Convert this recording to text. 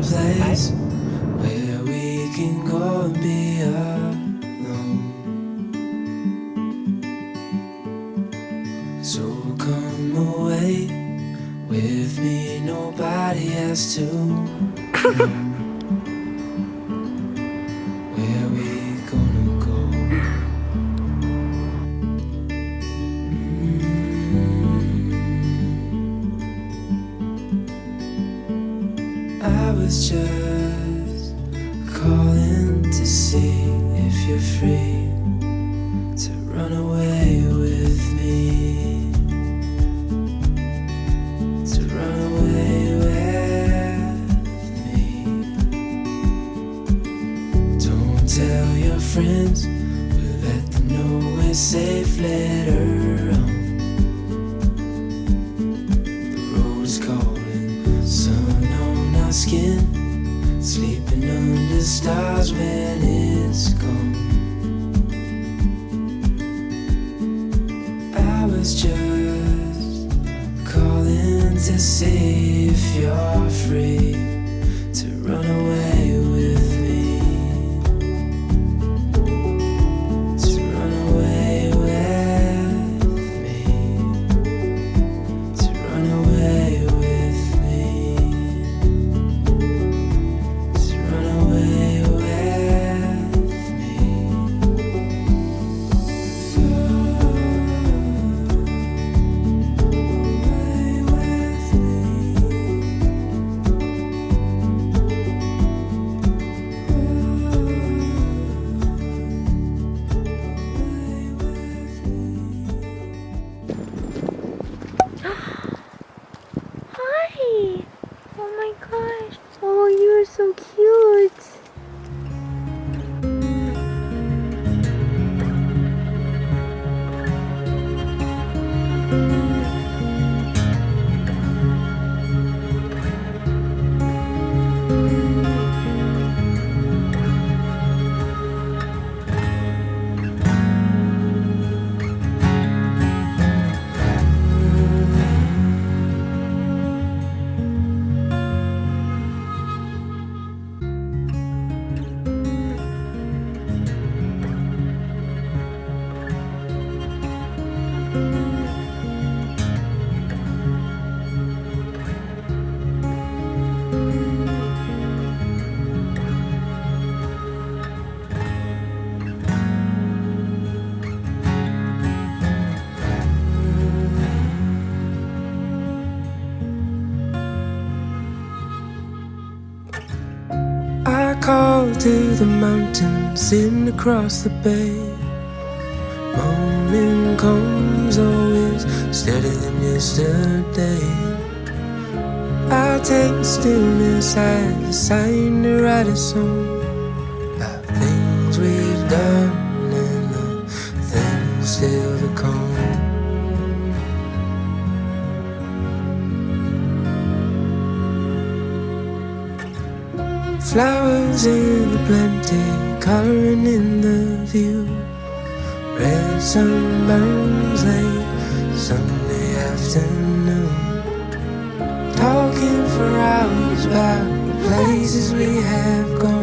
place where we can go and be alone. So come away with me, nobody has to know. Where we gonna go? I was just calling to see if you're free to run away with me, to run away with me. Don't tell your friends, we'll let them know we're safe later on. The road is calling, sun on our skin, sleeping under stars when it's gone. I was just calling to see if you're free to run away with me, to run away with me, to run away with me, to run away with me. Hi! Oh my gosh. Oh, you're so cute. I call to the mountain, sitting across the bay. Morning comes always steadier than yesterday. I take the stillness as a sign to write a song about things we've done and the things still to come. Flowers in the plenty, coloring in the view. Red sunburns late Sunday afternoon, talking for hours about the places we have gone.